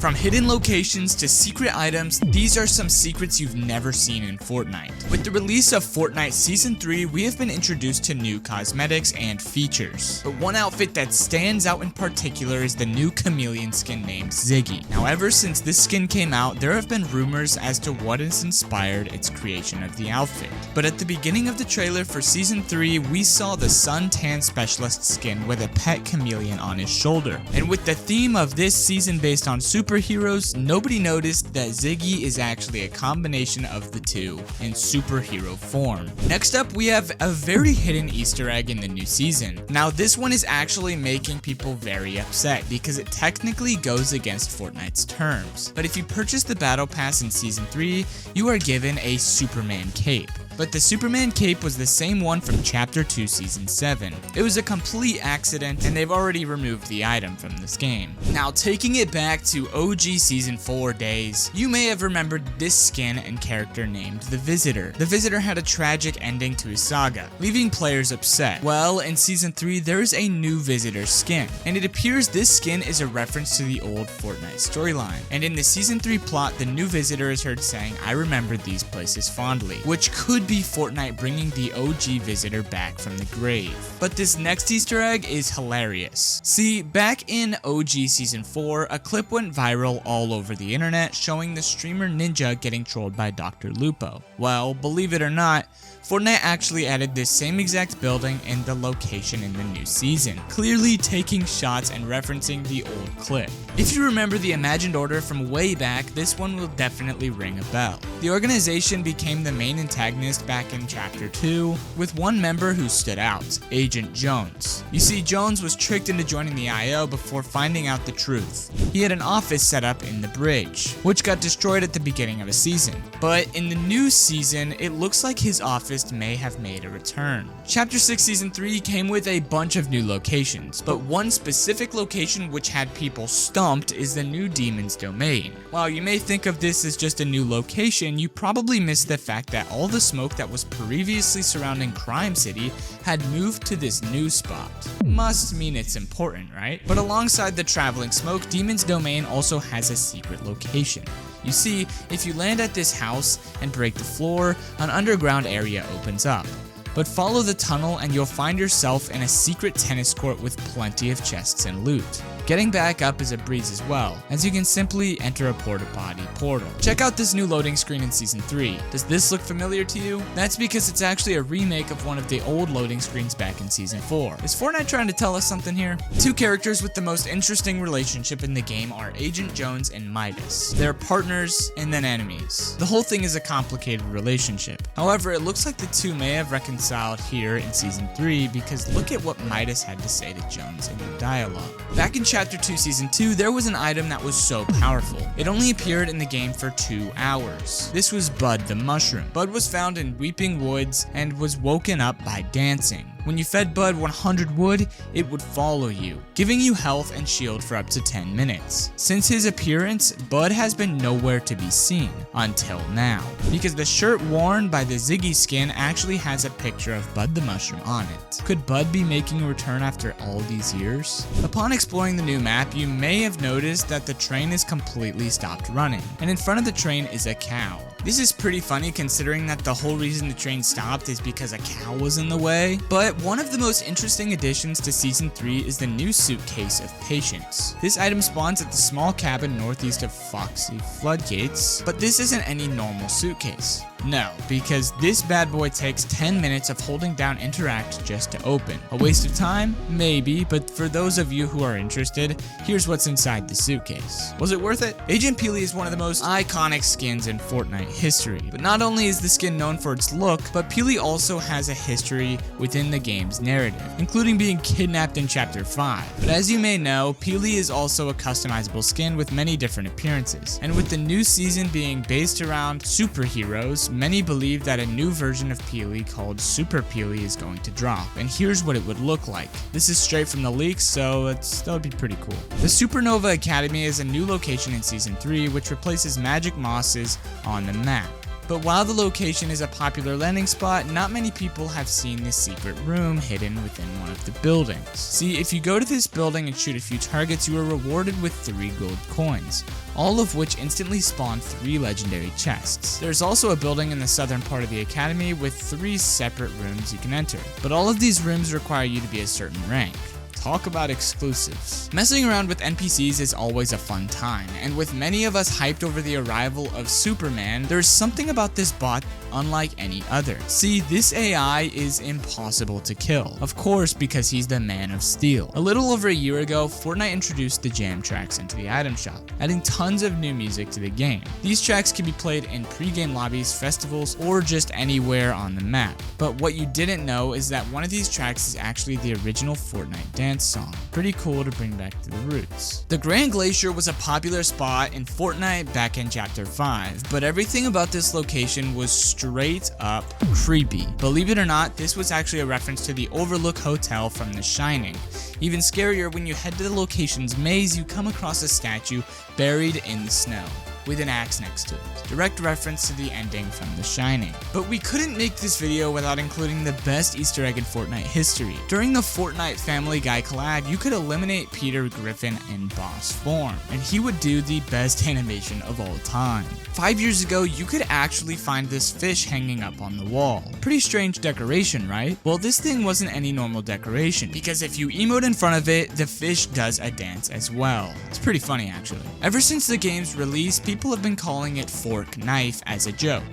From hidden locations to secret items, these are some secrets you've never seen in Fortnite. With the release of Fortnite Season 3, we have been introduced to new cosmetics and features. But one outfit that stands out in particular is the new chameleon skin named Ziggy. Now, ever since this skin came out, there have been rumors as to what has inspired its creation of the outfit. But at the beginning of the trailer for Season 3, we saw the Suntan Specialist skin with a pet chameleon on his shoulder. And with the theme of this season based on superheroes, nobody noticed that Ziggy is actually a combination of the two in superhero form. Next up, we have a very hidden Easter egg in the new season. Now, this one is actually making people very upset because it technically goes against Fortnite's terms. But if you purchase the Battle Pass in Season 3, you are given a Superman cape. But the Superman cape was the same one from Chapter 2 Season 7. It was a complete accident, and they've already removed the item from this game. Now, taking it back to OG Season 4 days, you may have remembered this skin and character named the Visitor. The Visitor had a tragic ending to his saga, leaving players upset. Well, in Season 3, there is a new Visitor skin, and it appears this skin is a reference to the old Fortnite storyline. And in the Season 3 plot, the new Visitor is heard saying, "I remember these places fondly," which could be Fortnite bringing the OG Visitor back from the grave. But this next Easter egg is hilarious. See, back in OG Season 4, a clip went viral all over the internet showing the streamer Ninja getting trolled by Dr. Lupo. Well, believe it or not, Fortnite actually added this same exact building and the location in the new season, clearly taking shots and referencing the old clip. If you remember the Imagined Order from way back, this one will definitely ring a bell. The organization became the main antagonist back in Chapter 2, with one member who stood out, Agent Jones. You see, Jones was tricked into joining the IO before finding out the truth. He had an office set up in the bridge, which got destroyed at the beginning of a season. But in the new season, it looks like his office may have made a return. Chapter 6 Season 3 came with a bunch of new locations, but one specific location which had people stumped is the new Demon's Domain. While you may think of this as just a new location, you probably missed the fact that all the smoke that was previously surrounding Crime City had moved to this new spot. Must mean it's important, right? But alongside the traveling smoke, Demon's Domain also has a secret location. You see, if you land at this house and break the floor, an underground area opens up. But follow the tunnel and you'll find yourself in a secret tennis court with plenty of chests and loot. Getting back up is a breeze as well, as you can simply enter a porta-potty portal. Check out this new loading screen in Season 3. Does this look familiar to you? That's because it's actually a remake of one of the old loading screens back in Season 4. Is Fortnite trying to tell us something here? Two characters with the most interesting relationship in the game are Agent Jones and Midas. They're partners and then enemies. The whole thing is a complicated relationship. However, it looks like the two may have reconciled here in Season 3 because look at what Midas had to say to Jones in the dialogue. Back in Chapter 2 Season 2, there was an item that was so powerful. It only appeared in the game for 2 hours. This was Bud the Mushroom. Bud was found in Weeping Woods and was woken up by dancing. When you fed Bud 100 wood, it would follow you, giving you health and shield for up to 10 minutes. Since his appearance, Bud has been nowhere to be seen, until now, because the shirt worn by the Ziggy skin actually has a picture of Bud the Mushroom on it. Could Bud be making a return after all these years? Upon exploring the new map, you may have noticed that the train is completely stopped running, and in front of the train is a cow. This is pretty funny considering that the whole reason the train stopped is because a cow was in the way. But one of the most interesting additions to Season 3 is the new suitcase of patience. This item spawns at the small cabin northeast of Foxy Floodgates, but this isn't any normal suitcase. No, because this bad boy takes 10 minutes of holding down interact just to open. A waste of time? Maybe, but for those of you who are interested, here's what's inside the suitcase. Was it worth it? Agent Peely is one of the most iconic skins in Fortnite history, but not only is the skin known for its look, but Peely also has a history within the game's narrative, including being kidnapped in Chapter 5. But as you may know, Peely is also a customizable skin with many different appearances, and with the new season being based around superheroes, many believe that a new version of Peely called Super Peely is going to drop, and here's what it would look like. This is straight from the leaks, so that would be pretty cool. The Supernova Academy is a new location in Season 3 which replaces magic mosses on the map. But while the location is a popular landing spot, not many people have seen this secret room hidden within one of the buildings. See, if you go to this building and shoot a few targets, you are rewarded with 3 gold coins, all of which instantly spawn 3 legendary chests. There's also a building in the southern part of the academy with 3 separate rooms you can enter, but all of these rooms require you to be a certain rank. Talk about exclusives. Messing around with NPCs is always a fun time, and with many of us hyped over the arrival of Superman, there's something about this bot unlike any other. See, this AI is impossible to kill, of course because he's the Man of Steel. A little over a year ago, Fortnite introduced the jam tracks into the item shop, adding tons of new music to the game. These tracks can be played in pre-game lobbies, festivals, or just anywhere on the map. But what you didn't know is that one of these tracks is actually the original Fortnite dance song. Pretty cool to bring back to the roots. The Grand Glacier was a popular spot in Fortnite back in Chapter 5, but everything about this location was straight up creepy. Believe it or not, this was actually a reference to the Overlook Hotel from The Shining. Even scarier, when you head to the location's maze, you come across a statue buried in the snow with an axe next to it. Direct reference to the ending from The Shining. But we couldn't make this video without including the best Easter egg in Fortnite history. During the Fortnite Family Guy collab, you could eliminate Peter Griffin in boss form, and he would do the best animation of all time. 5 years ago, you could actually find this fish hanging up on the wall. Pretty strange decoration, right? Well, this thing wasn't any normal decoration, because if you emote in front of it, the fish does a dance as well. It's pretty funny actually. Ever since the game's release, people have been calling it Fork Knife as a joke,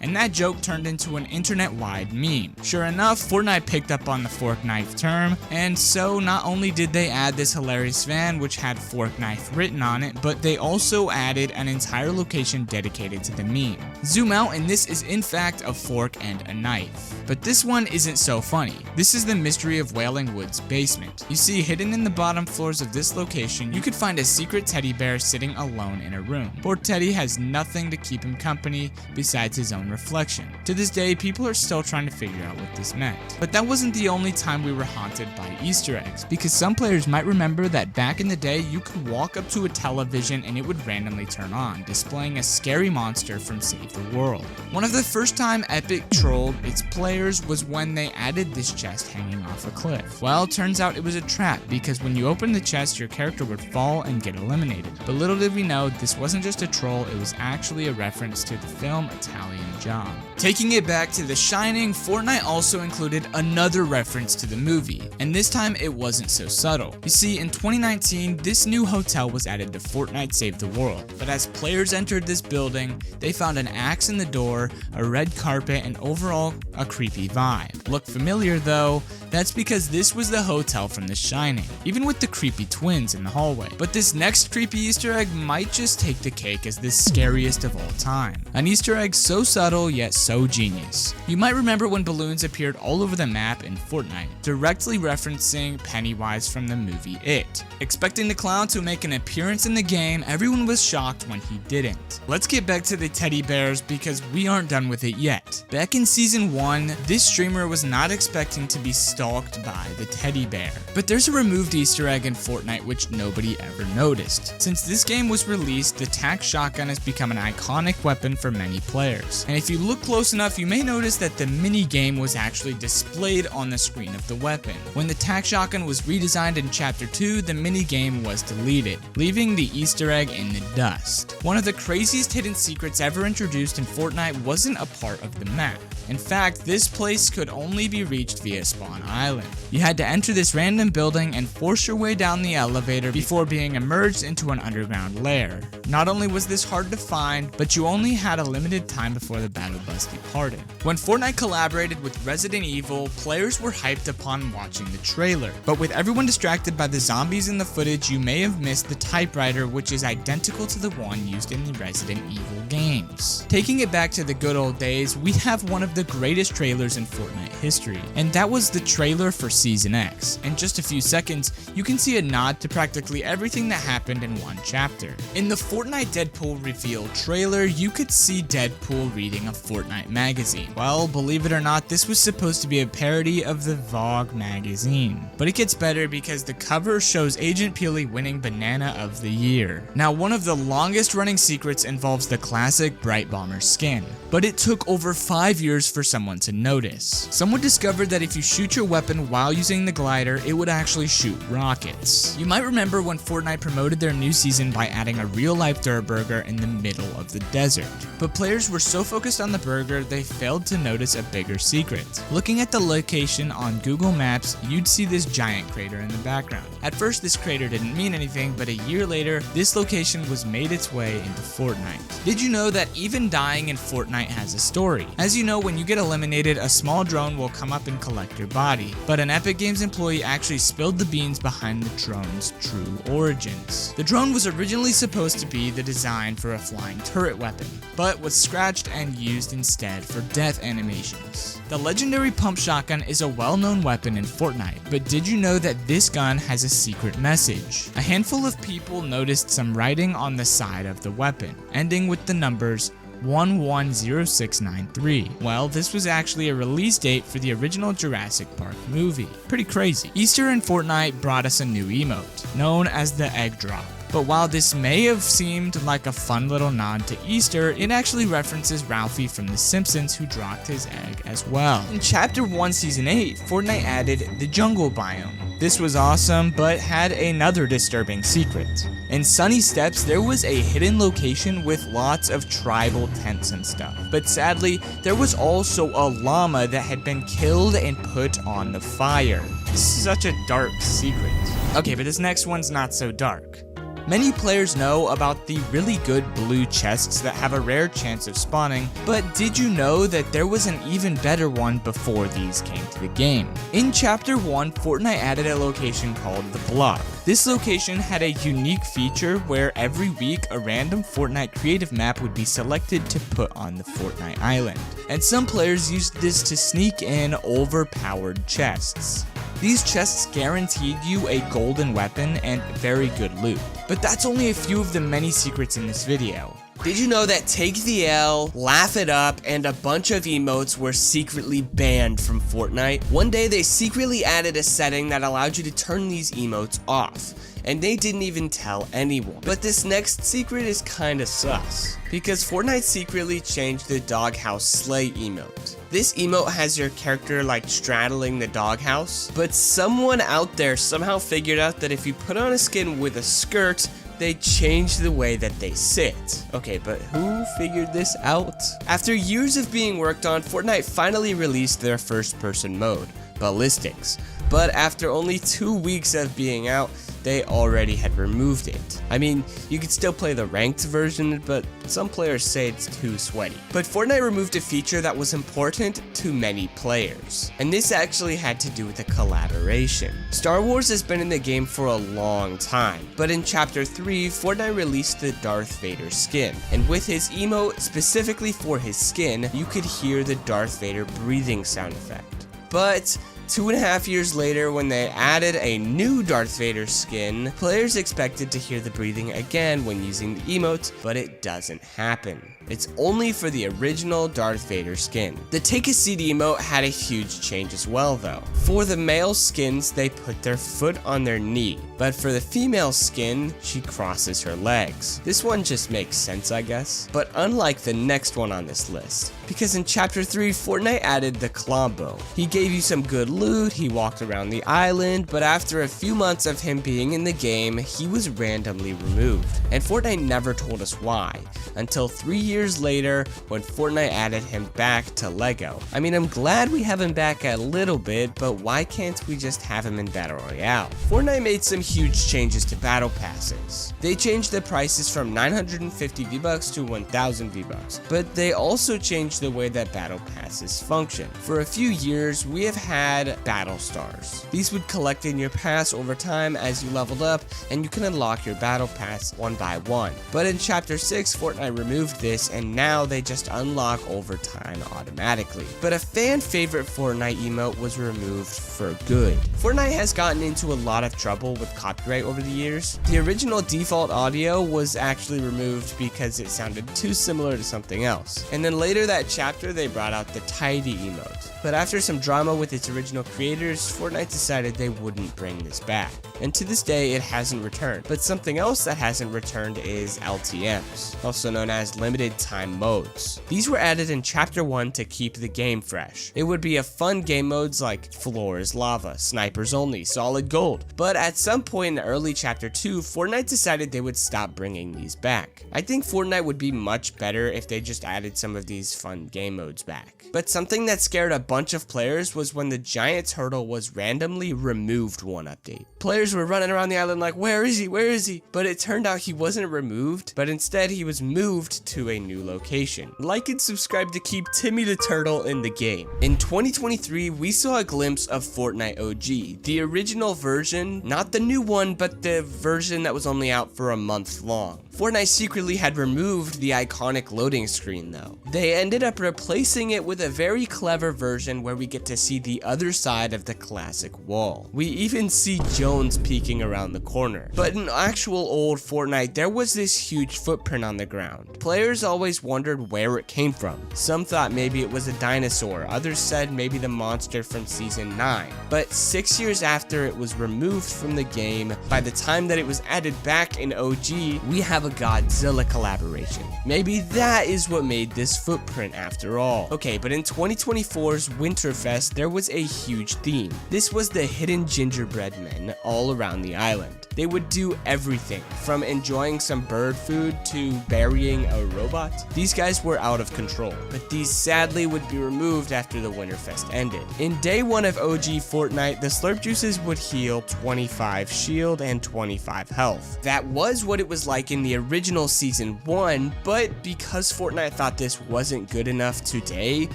and that joke turned into an internet-wide meme. Sure enough, Fortnite picked up on the fork knife term, and so not only did they add this hilarious van which had fork knife written on it, but they also added an entire location dedicated to the meme. Zoom out and this is in fact a fork and a knife. But this one isn't so funny. This is the mystery of Wailing Woods basement. You see, hidden in the bottom floors of this location, you could find a secret teddy bear sitting alone in a room. Poor Teddy has nothing to keep him company besides his own reflection. To this day, people are still trying to figure out what this meant. But that wasn't the only time we were haunted by Easter eggs, because some players might remember that back in the day, you could walk up to a television and it would randomly turn on, displaying a scary monster from Save the World. One of the first time Epic trolled its players was when they added this chest hanging off a cliff. Well, turns out it was a trap, because when you open the chest, your character would fall and get eliminated. But little did we know, this wasn't just a troll, it was actually a reference to the film Italian Job. Taking it back to The Shining, Fortnite also included another reference to the movie, and this time it wasn't so subtle. You see, in 2019, this new hotel was added to Fortnite Save the World, but as players entered this building, they found an axe in the door, a red carpet, and overall a creepy vibe. Look familiar though? That's because this was the hotel from The Shining, even with the creepy twins in the hallway. But this next creepy Easter egg might just take the cake as the scariest of all time. An Easter egg so subtle yet so genius. You might remember when balloons appeared all over the map in Fortnite, directly referencing Pennywise from the movie It. Expecting the clown to make an appearance in the game, everyone was shocked when he didn't. Let's get back to the teddy bears because we aren't done with it yet. Back in season 1, this streamer was not expecting to be stalked by the teddy bear. But there's a removed Easter egg in Fortnite which nobody ever noticed. Since this game was released, the tac shotgun has become an iconic weapon for many players. And if you look close enough, you may notice that the mini game was actually displayed on the screen of the weapon. When the tac shotgun was redesigned in Chapter 2, the mini game was deleted, leaving the Easter egg in the dust. One of the craziest hidden secrets ever introduced in Fortnite wasn't a part of the map. In fact, this place could only be reached via Spawn Island. You had to enter this random building and force your way down the elevator before being immersed into an underground lair. Not only was this hard to find, but you only had a limited time before the battle bus departed. When Fortnite collaborated with Resident Evil, players were hyped upon watching the trailer. But with everyone distracted by the zombies in the footage, you may have missed the typewriter, which is identical to the one used in the Resident Evil games. Taking it back to the good old days, we have one of the greatest trailers in Fortnite history, and that was the trailer for Season X. In just a few seconds, you can see a nod to practically everything that happened in one chapter. In the Fortnite Deadpool reveal trailer, you could see Deadpool reading a Fortnite magazine. Well, believe it or not, this was supposed to be a parody of the Vogue magazine. But it gets better because the cover shows Agent Peely winning Banana of the Year. Now, one of the longest running secrets involves the classic Bright Bomber skin. but it took over 5 years for someone to notice. Someone discovered that if you shoot your weapon while using the glider, it would actually shoot rockets. You might remember when Fortnite promoted their new season by adding a real-life dirt burger in the middle of the desert. But players were so focused on the burger, they failed to notice a bigger secret. Looking at the location on Google Maps, you'd see this giant crater in the background. At first, this crater didn't mean anything, but a year later, this location was made its way into Fortnite. Did you know that even dying in Fortnite has a story? As you know, when you get eliminated, a small drone will come up and collect your body. But an Epic Games employee actually spilled the beans behind the drone's true origins. The drone was originally supposed to be the design for a flying turret weapon, but was scratched and used instead for death animations. The legendary pump shotgun is a well-known weapon in Fortnite, but did you know that this gun has a secret message? A handful of people noticed some writing on the side of the weapon, ending with the numbers 110693. Well, this was actually a release date for the original Jurassic Park movie. Pretty crazy. Easter in Fortnite brought us a new emote, known as the egg drop. But while this may have seemed like a fun little nod to Easter, it actually references Ralphie from The Simpsons, who dropped his egg as well. In Chapter 1 Season 8, Fortnite added the jungle biome. This was awesome, but had another disturbing secret. In Sunny Steps, there was a hidden location with lots of tribal tents and stuff. But sadly, there was also a llama that had been killed and put on the fire. This is such a dark secret. Okay, but this next one's not so dark. Many players know about the really good blue chests that have a rare chance of spawning, but did you know that there was an even better one before these came to the game? In Chapter 1, Fortnite added a location called the Block. This location had a unique feature where every week a random Fortnite creative map would be selected to put on the Fortnite island, and some players used this to sneak in overpowered chests. These chests guaranteed you a golden weapon and very good loot. But that's only a few of the many secrets in this video. Did you know that Take the L, Laugh It Up, and a bunch of emotes were secretly banned from Fortnite? One day they secretly added a setting that allowed you to turn these emotes off, and they didn't even tell anyone. But this next secret is kinda sus, because Fortnite secretly changed the doghouse sleigh emote. This emote has your character like straddling the doghouse, but someone out there somehow figured out that if you put on a skin with a skirt, they changed the way that they sit. Okay, but who figured this out? After years of being worked on, Fortnite finally released their first-person mode, Ballistics. But after only 2 weeks of being out, they already had removed it. I mean, you could still play the ranked version, but some players say it's too sweaty. But Fortnite removed a feature that was important to many players, and this actually had to do with a collaboration. Star Wars has been in the game for a long time, but in Chapter 3, Fortnite released the Darth Vader skin, and with his emote specifically for his skin, you could hear the Darth Vader breathing sound effect. But 2.5 years later, when they added a new Darth Vader skin, players expected to hear the breathing again when using the emote, but it doesn't happen. It's only for the original Darth Vader skin. The Take a Seat emote had a huge change as well though. For the male skins, they put their foot on their knee, but for the female skin, she crosses her legs. This one just makes sense, I guess. But unlike the next one on this list, because in Chapter 3, Fortnite added the Klombo. He gave you some good loot, he walked around the island, but after a few months of him being in the game, he was randomly removed. And Fortnite never told us why, until 3 years later when Fortnite added him back to LEGO. I mean, I'm glad we have him back a little bit, but why can't we just have him in Battle Royale? Fortnite made some huge changes to battle passes. They changed the prices from 950 V-Bucks to 1000 V-Bucks, but they also changed the way that battle passes function. For a few years, we have had battle stars. These would collect in your pass over time as you leveled up, and you can unlock your battle pass one by one. But in Chapter 6, Fortnite removed this, and now they just unlock over time automatically. But a fan favorite Fortnite emote was removed for good. Fortnite has gotten into a lot of trouble with copyright over the years. The original default audio was actually removed because it sounded too similar to something else. And then later that chapter, they brought out the tidy emote. But after some drama with its original original creators, Fortnite decided they wouldn't bring this back. And to this day, it hasn't returned. But something else that hasn't returned is LTMs, also known as limited time modes. These were added in Chapter 1 to keep the game fresh. It would be a fun game modes like Floors Lava, Snipers Only, Solid Gold. But at some point in early Chapter 2, Fortnite decided they would stop bringing these back. I think Fortnite would be much better if they just added some of these fun game modes back. But something that scared a bunch of players was when the giant turtle was randomly removed one update. Players were running around the island like, where is he? Where is he? But it turned out he wasn't removed, but instead he was moved to a new location. Like and subscribe to keep Timmy the Turtle in the game. In 2023, we saw a glimpse of Fortnite OG, the original version, not the new one, but the version that was only out for a month long. Fortnite secretly had removed the iconic loading screen though. They ended up replacing it with a very clever version where we get to see the other side of the classic wall. We even see Jones peeking around the corner. But in actual old Fortnite, there was this huge footprint on the ground. Players always wondered where it came from. Some thought maybe it was a dinosaur, others said maybe the monster from Season 9. But 6 years after it was removed from the game, by the time that it was added back in OG, we have a Godzilla collaboration. Maybe that is what made this footprint after all. Okay, but in 2024's Winterfest, there was a huge theme. This was the hidden gingerbread men all around the island. They would do everything, from enjoying some bird food to burying a robot. These guys were out of control, but these sadly would be removed after the Winterfest ended. In day 1 of OG Fortnite, the slurp juices would heal 25 shield and 25 health. That was what it was like in the original Season 1, but because Fortnite thought this wasn't good enough today,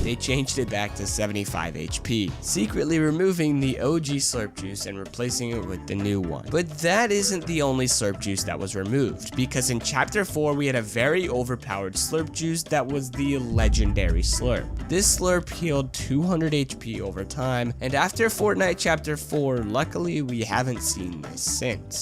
they changed it back to 75 HP, secretly removing the OG slurp juice and replacing it with the new one. But that isn't the only slurp juice that was removed, because in Chapter 4 we had a very overpowered slurp juice that was the legendary slurp. This slurp healed 200 HP over time, and after Fortnite Chapter 4, luckily we haven't seen this since.